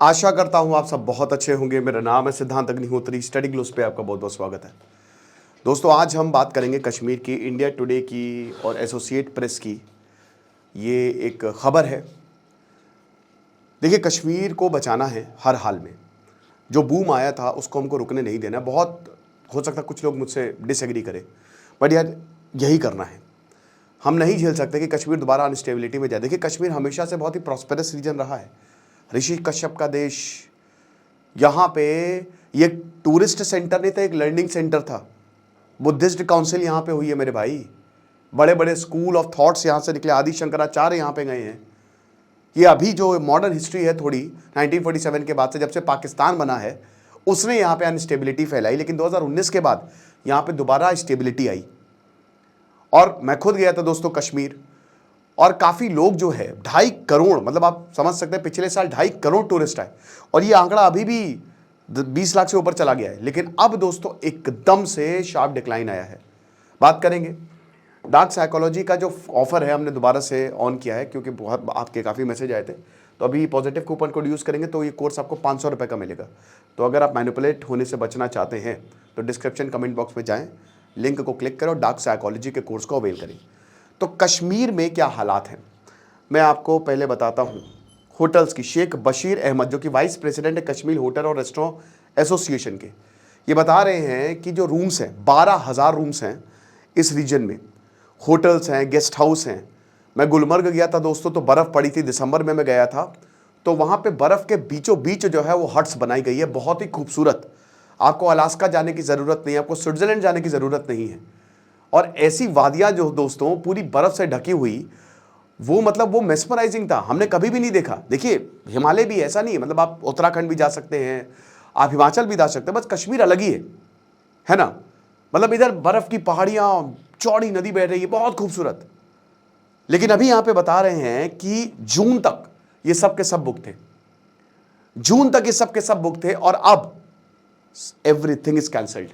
आशा करता हूँ आप सब बहुत अच्छे होंगे। मेरा नाम है सिद्धांत अग्निहोत्री। स्टडी ग्लोस पे आपका बहुत बहुत स्वागत है। दोस्तों, आज हम बात करेंगे कश्मीर की, इंडिया टुडे की और एसोसिएट प्रेस की ये एक खबर है। देखिए, कश्मीर को बचाना है हर हाल में। जो बूम आया था उसको हमको रुकने नहीं देना। बहुत हो सकता है कुछ लोग मुझसे डिसएग्री करें, बट यार यही करना है। हम नहीं झेल सकते कि कश्मीर दोबारा अनस्टेबिलिटी में जाए। देखिए, कश्मीर हमेशा से बहुत ही प्रॉस्पेरस रीजन रहा है, ऋषि कश्यप का देश। यहाँ पे ये टूरिस्ट सेंटर नहीं था, एक लर्निंग सेंटर था। बुद्धिस्ट काउंसिल यहाँ पे हुई है मेरे भाई। बड़े बड़े स्कूल ऑफ थॉट्स यहाँ से निकले। आदि शंकराचार्य यहाँ पे गए हैं। ये अभी जो मॉडर्न हिस्ट्री है थोड़ी 1947 के बाद से, जब से पाकिस्तान बना है, उसने यहाँ पे अनस्टेबिलिटी फैलाई, लेकिन 2019 के बाद यहाँ पे दोबारा स्टेबिलिटी आई। और मैं खुद गया था दोस्तों कश्मीर, और काफ़ी लोग जो है 2.5 करोड़, मतलब आप समझ सकते हैं पिछले साल 2.5 करोड़ टूरिस्ट आए, और ये आंकड़ा अभी भी 20 लाख से ऊपर चला गया है। लेकिन अब दोस्तों एकदम से शार्प डिक्लाइन आया है। बात करेंगे डार्क साइकोलॉजी का जो ऑफर है, हमने दोबारा से ऑन किया है क्योंकि बहुत आपके काफ़ी मैसेज आए थे। तो अभी पॉजिटिव कूपन कोड यूज़ करेंगे तो ये कोर्स आपको 500 रुपये का मिलेगा। तो अगर आप मैनिपुलेट होने से बचना चाहते हैं तो डिस्क्रिप्शन कमेंट बॉक्स में जाएँ, लिंक को क्लिक करो, डार्क साइकोलॉजी के कोर्स को अवेल करें। तो कश्मीर में क्या हालात हैं मैं आपको पहले बताता हूं। होटल्स की शेख बशीर अहमद, जो कि वाइस प्रेसिडेंट है कश्मीर होटल और रेस्टोरेंट एसोसिएशन के, ये बता रहे हैं कि जो रूम्स हैं, 12,000 रूम्स हैं इस रीजन में। होटल्स हैं, गेस्ट हाउस हैं। मैं गुलमर्ग गया था दोस्तों, तो बर्फ़ पड़ी थी। दिसंबर में मैं गया था, तो वहाँ पे बर्फ़ के बीचों बीच जो है वो हट्स बनाई गई है, बहुत ही खूबसूरत। आपको अलास्का जाने की ज़रूरत नहीं है, आपको स्विट्ज़रलैंड जाने की ज़रूरत नहीं है। और ऐसी वादियाँ जो दोस्तों पूरी बर्फ़ से ढकी हुई, वो मतलब वो मेस्मराइजिंग था, हमने कभी भी नहीं देखा। देखिए, हिमालय भी ऐसा नहीं है, मतलब आप उत्तराखंड भी जा सकते हैं, आप हिमाचल भी जा सकते हैं, बस कश्मीर अलग ही है ना। मतलब इधर बर्फ़ की पहाड़ियाँ, चौड़ी नदी बह रही है, बहुत खूबसूरत। लेकिन अभी यहाँ पे बता रहे हैं कि जून तक ये सब के सब बुक थे। जून तक ये सब के सब बुक थे, और अब एवरीथिंग इज कैंसल्ड।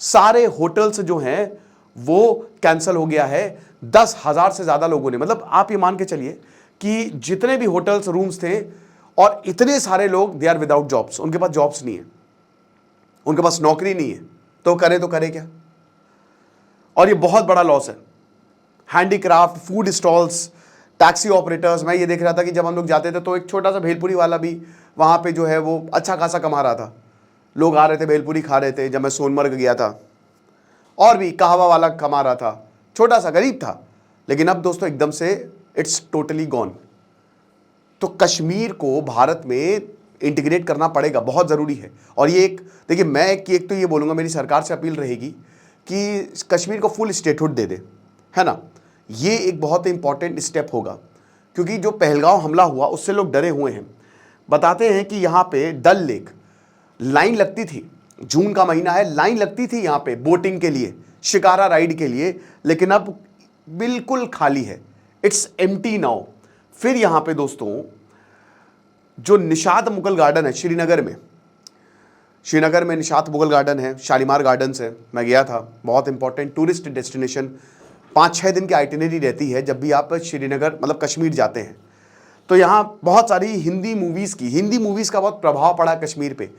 सारे होटल्स जो हैं वो कैंसिल हो गया है। 10,000 से ज्यादा लोगों ने, मतलब आप ये मान के चलिए कि जितने भी होटल्स रूम्स थे, और इतने सारे लोग दे आर विदाउट जॉब्स। उनके पास जॉब्स नहीं है, उनके पास नौकरी नहीं है, तो करे क्या। और ये बहुत बड़ा लॉस है। Handicraft, food stalls, taxi operators. मैं ये देख रहा था कि जब हम लोग जाते थे तो एक छोटा सा भेलपुरी वाला भी वहां पे जो है वो अच्छा खासा कमा रहा था। लोग आ रहे थे, भेलपुरी खा रहे थे। जब मैं सोनमर्ग गया था, और भी कहवा वाला कमा रहा था, छोटा सा गरीब था। लेकिन अब दोस्तों एकदम से इट्स टोटली गॉन। तो कश्मीर को भारत में इंटीग्रेट करना पड़ेगा, बहुत ज़रूरी है। और ये एक, देखिए मैं एक तो ये बोलूँगा, मेरी सरकार से अपील रहेगी कि कश्मीर को फुल स्टेटहुड दे दे, है ना। ये एक बहुत इंपॉर्टेंट स्टेप होगा, क्योंकि जो पहलगांव हमला हुआ उससे लोग डरे हुए हैं। बताते हैं कि यहाँ पे डल लेक लाइन लगती थी, जून का महीना है, लाइन लगती थी यहाँ पे बोटिंग के लिए, शिकारा राइड के लिए, लेकिन अब बिल्कुल खाली है। It's empty now. फिर यहाँ पे दोस्तों जो निशात मुगल गार्डन है श्रीनगर में निशात मुगल गार्डन है, शालीमार गार्डन्स है। मैं गया था, बहुत इंपॉर्टेंट टूरिस्ट डेस्टिनेशन। 5-6 दिन की आइटिनरी रहती है जब भी आप श्रीनगर मतलब कश्मीर जाते हैं। तो यहाँ बहुत सारी हिंदी मूवीज़ का बहुत प्रभाव पड़ा कश्मीर पे।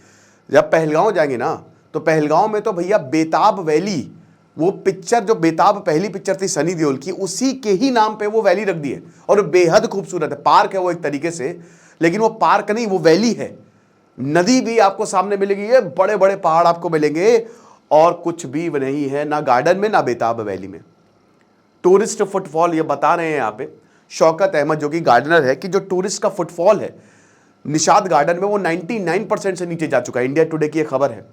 जब पहलगांव जाएंगे ना, तो पहलगांव में तो भैया बेताब वैली, वो पिक्चर जो बेताब पहली पिक्चर थी सनी देओल की, उसी के ही नाम पे वो वैली रख दी है, और बेहद खूबसूरत है। पार्क है वो एक तरीके से, लेकिन वो पार्क नहीं, वो वैली है। नदी भी आपको सामने मिलेगी, ये बड़े बड़े पहाड़ आपको मिलेंगे, और कुछ भी नहीं है, ना गार्डन में ना बेताब वैली में। टूरिस्ट फुटफॉल, ये बता रहे हैं यहाँ पे शौकत अहमद जो कि गार्डनर है, कि जो टूरिस्ट का फुटफॉल है निशात गार्डन में वो 99% से नीचे जा चुका है। इंडिया टुडे की ये खबर है,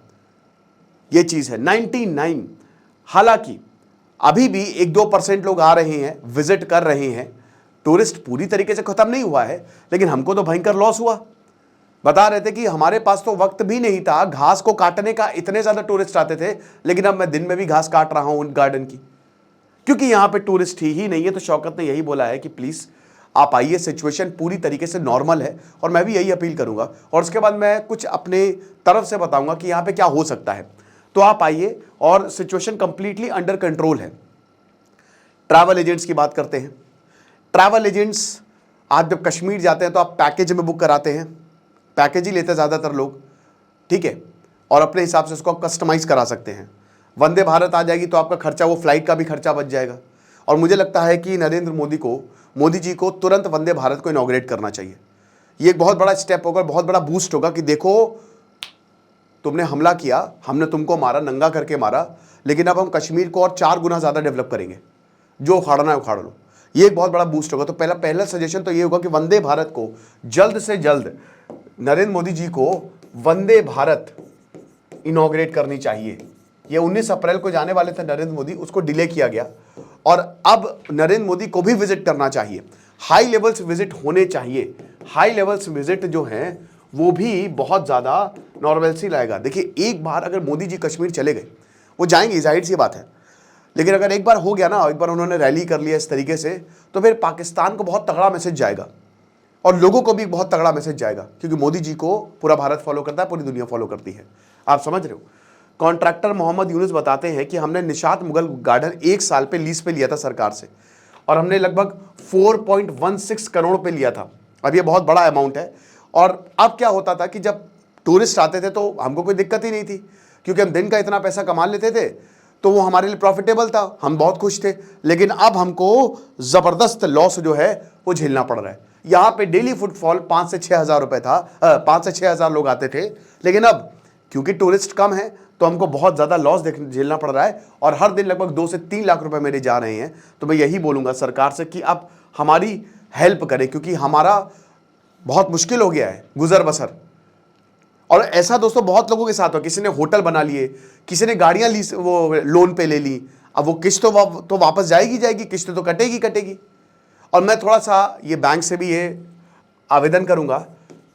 ये चीज़ है 99। हालांकि अभी भी 1-2% लोग आ रहे हैं, विजिट कर रहे हैं। टूरिस्ट पूरी तरीके से खत्म नहीं हुआ है, लेकिन हमको तो भयंकर लॉस हुआ। बता रहे थे कि हमारे पास तो वक्त भी नहीं था घास को काटने का, इतने ज़्यादा टूरिस्ट आते थे। लेकिन अब मैं दिन में भी घास काट रहा हूं उन गार्डन की, क्योंकि यहां पे टूरिस्ट ही नहीं है। तो शौकत ने यही बोला है कि प्लीज़ आप आइए, सिचुएशन पूरी तरीके से नॉर्मल है, और मैं भी यही अपील करूंगा। और उसके बाद मैं कुछ अपने तरफ से बताऊंगा कि यहाँ पे क्या हो सकता है। तो आप आइए, और सिचुएशन कंप्लीटली अंडर कंट्रोल है। ट्रैवल एजेंट्स की बात करते हैं। ट्रैवल एजेंट्स, आप जब कश्मीर जाते हैं तो आप पैकेज में बुक कराते हैं, पैकेज ही लेते हैं ज़्यादातर लोग, ठीक है, और अपने हिसाब से उसको कस्टमाइज करा सकते हैं। वंदे भारत आ जाएगी तो आपका खर्चा, वो फ्लाइट का भी खर्चा बच जाएगा। और मुझे लगता है कि नरेंद्र मोदी जी को तुरंत वंदे भारत को इनॉग्रेट करना चाहिए। ये एक बहुत बड़ा स्टेप होगा, बहुत बड़ा बूस्ट होगा कि देखो तुमने हमला किया, हमने तुमको मारा, नंगा करके मारा, लेकिन अब हम कश्मीर को और 4 गुना ज़्यादा डेवलप करेंगे, जो उखाड़ना है उखाड़ लो। ये एक बहुत बड़ा बूस्ट होगा। तो पहला सजेशन तो ये होगा कि वंदे भारत को जल्द से जल्द नरेंद्र मोदी जी को वंदे भारत इनॉग्रेट करनी चाहिए। ये 19 अप्रैल को जाने वाले थे नरेंद्र मोदी, उसको डिले किया गया और अब नरेंद्र मोदी को भी विजिट करना चाहिए। हाई लेवल्स विजिट होने चाहिए। हाई लेवल्स विजिट जो हैं वो भी बहुत ज़्यादा नॉर्मलसी लाएगा। देखिए, एक बार अगर मोदी जी कश्मीर चले गए, वो जाएंगे, जाहिर सी बात है, लेकिन अगर एक बार हो गया ना, एक बार उन्होंने रैली कर लिया इस तरीके से, तो फिर पाकिस्तान को बहुत तगड़ा मैसेज जाएगा और लोगों को भी बहुत तगड़ा मैसेज जाएगा, क्योंकि मोदी जी को पूरा भारत फॉलो करता है, पूरी दुनिया फॉलो करती है। आप समझ रहे हो। कॉन्ट्रैक्टर मोहम्मद यूनुस बताते हैं कि हमने निशात मुगल गार्डन 1 साल पे लीज पे लिया था सरकार से, और हमने लगभग 4.16 करोड़ पे लिया था। अब ये बहुत बड़ा अमाउंट है। और अब क्या होता था कि जब टूरिस्ट आते थे तो हमको कोई दिक्कत ही नहीं थी, क्योंकि हम दिन का इतना पैसा कमा लेते थे, तो वो हमारे लिए प्रॉफिटेबल था, हम बहुत खुश थे। लेकिन अब हमको ज़बरदस्त लॉस जो है वो झेलना पड़ रहा है। यहाँ पे डेली फुटफॉल 5 से 6 हज़ार रुपये था, 5 से 6 हज़ार लोग आते थे, लेकिन अब क्योंकि टूरिस्ट कम है तो हमको बहुत ज़्यादा लॉस झेलना पड़ रहा है, और हर दिन लगभग 2 से 3 लाख रुपए मेरे जा रहे हैं। तो मैं यही बोलूँगा सरकार से कि आप हमारी हेल्प करें, क्योंकि हमारा बहुत मुश्किल हो गया है गुजर बसर। और ऐसा दोस्तों बहुत लोगों के साथ हो, किसी ने होटल बना लिए, किसी ने गाड़ियाँ ली, वो लोन पे ले ली। अब वो किस्त तो वापस जाएगी, किस्त तो कटेगी। और मैं थोड़ा सा ये बैंक से भी ये आवेदन करूँगा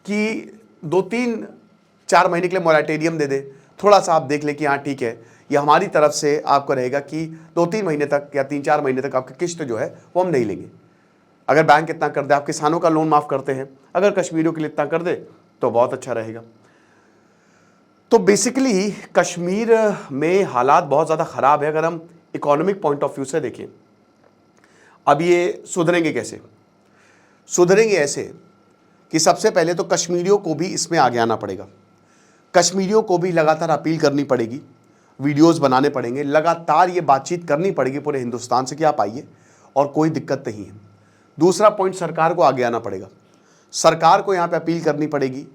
कि 2-3-4 महीने के लिए मोरेटोरियम दे दे। थोड़ा सा आप देख ले कि हाँ ठीक है, ये हमारी तरफ से आपको रहेगा कि 2-3 महीने तक या 3-4 महीने तक आपकी किस्त जो है वो हम नहीं लेंगे। अगर बैंक इतना कर दे, आप किसानों का लोन माफ़ करते हैं, अगर कश्मीरियों के लिए इतना कर दे तो बहुत अच्छा रहेगा। तो बेसिकली कश्मीर में हालात बहुत ज़्यादा ख़राब है अगर हम इकोनॉमिक पॉइंट ऑफ व्यू से देखें। अब ये सुधरेंगे कैसे? सुधरेंगे ऐसे कि सबसे पहले तो कश्मीरियों को भी इसमें आगे आना पड़ेगा। कश्मीरियों को भी लगातार अपील करनी पड़ेगी, वीडियोस बनाने पड़ेंगे, लगातार ये बातचीत करनी पड़ेगी पूरे हिंदुस्तान से कि आप आइए और कोई दिक्कत नहीं है। दूसरा पॉइंट, सरकार को आगे आना पड़ेगा। सरकार को यहाँ पे अपील करनी पड़ेगी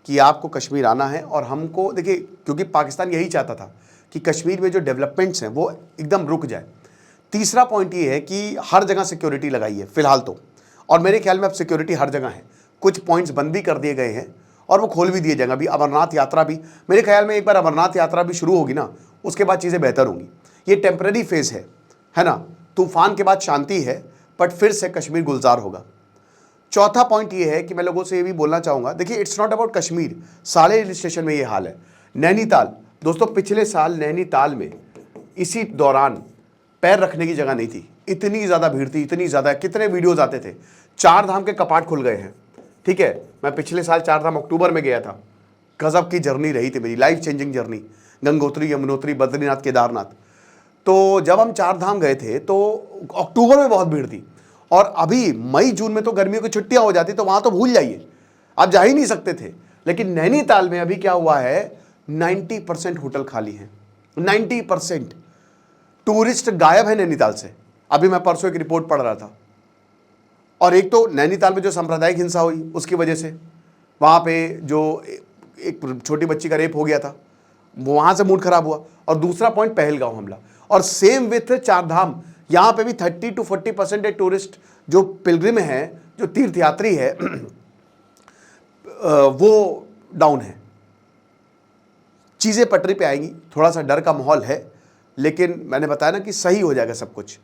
कि आपको कश्मीर आना है। और हमको देखिए, क्योंकि पाकिस्तान यही चाहता था कि कश्मीर में जो डेवलपमेंट्स हैं वो एकदम रुक जाए। तीसरा पॉइंट ये है कि हर जगह सिक्योरिटी लगाई है फ़िलहाल तो, और मेरे ख्याल में अब सिक्योरिटी हर जगह है। कुछ पॉइंट्स बंद भी कर दिए गए हैं और वो खोल भी दिए जाएंगे। अभी अमरनाथ यात्रा भी, मेरे ख्याल में एक बार अमरनाथ यात्रा भी शुरू होगी ना, उसके बाद चीज़ें बेहतर होंगी। ये टेम्प्रेरी फेज़ है ना, तूफान के बाद शांति है, बट फिर से कश्मीर गुलजार होगा। चौथा पॉइंट ये है कि मैं लोगों से ये भी बोलना चाहूँगा, देखिए इट्स नॉट अबाउट कश्मीर, सारे हिल स्टेशन में ये हाल है। नैनीताल दोस्तों, पिछले साल नैनीताल में इसी दौरान पैर रखने की जगह नहीं थी, इतनी ज़्यादा भीड़ थी, इतनी ज़्यादा, कितने वीडियोज़ आते थे। 4 धाम के कपाट खुल गए हैं, ठीक है। मैं पिछले साल 4 धाम अक्टूबर में गया था, गजब की जर्नी रही थी मेरी, life changing journey, Gangotri, Yamunotri, Badrinath, Kedarnath. तो जब हम 4 धाम गए थे तो अक्टूबर में बहुत भीड़ थी, और अभी मई जून में तो गर्मियों की छुट्टियां हो जाती, तो वहां तो भूल जाइए, आप जा ही नहीं सकते थे। लेकिन नैनीताल में अभी क्या हुआ है, 90% होटल खाली हैं, 90%। टूरिस्ट गायब है नैनीताल से। अभी मैं परसों एक रिपोर्ट पढ़ रहा था, और एक तो नैनीताल में जो सांप्रदायिक हिंसा हुई उसकी वजह से, वहाँ पे जो एक छोटी बच्ची का रेप हो गया था, वहाँ से मूड खराब हुआ। और दूसरा पॉइंट, पहलगांव हमला। और सेम विथ 4 धाम, यहाँ पे भी 30 to 40% टूरिस्ट जो पिलग्रिम हैं, जो तीर्थयात्री है, वो डाउन है। चीज़ें पटरी पे आएंगी, थोड़ा सा डर का माहौल है, लेकिन मैंने बताया ना कि सही हो जाएगा सब कुछ।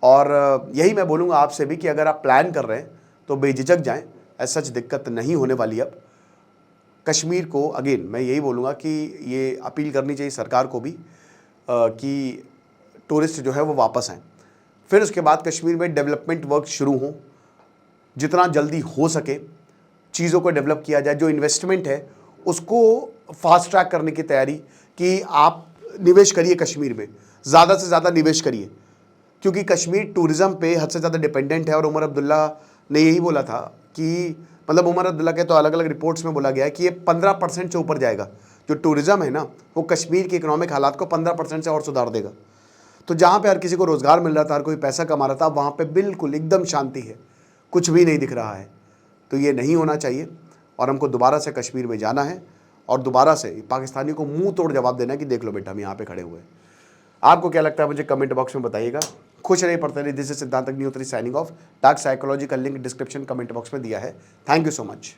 और यही मैं बोलूँगा आपसे भी कि अगर आप प्लान कर रहे हैं तो बेझिझक जाएं, ऐसा सच दिक्कत नहीं होने वाली। अब कश्मीर को अगेन मैं यही बोलूँगा कि ये अपील करनी चाहिए सरकार को भी कि टूरिस्ट जो है वो वापस आएँ। फिर उसके बाद कश्मीर में डेवलपमेंट वर्क शुरू हों, जितना जल्दी हो सके चीज़ों को डेवलप किया जाए। जो इन्वेस्टमेंट है उसको फास्ट ट्रैक करने की तैयारी, कि आप निवेश करिए कश्मीर में, ज़्यादा से ज़्यादा निवेश करिए, क्योंकि कश्मीर टूरिज़्म पे हद से ज़्यादा डिपेंडेंट है। और उमर अब्दुल्ला ने यही बोला था कि मतलब उमर अब्दुल्ला के तो अलग अलग रिपोर्ट्स में बोला गया है कि ये 15% से ऊपर जाएगा। जो टूरिज़्म है ना, वो कश्मीर के इकोनॉमिक हालात को 15% से और सुधार देगा। तो जहाँ पे हर किसी को रोज़गार मिल रहा था, हर कोई पैसा कमा रहा था, वहाँ पे बिल्कुल एकदम शांति है, कुछ भी नहीं दिख रहा है। तो ये नहीं होना चाहिए और हमको दोबारा से कश्मीर में जाना है और दोबारा से पाकिस्तानी को मुंह तोड़ जवाब देना है कि देख लो बेटा, हम यहाँ पे खड़े हुए हैं। आपको क्या लगता है मुझे कमेंट बॉक्स में बताइएगा। खुश रहिए, पढ़ते रहिए। दिस इज सिद्धांत Agnihotri signing off. Dark psychology का लिंक डिस्क्रिप्शन कमेंट बॉक्स में दिया है। Thank you so much.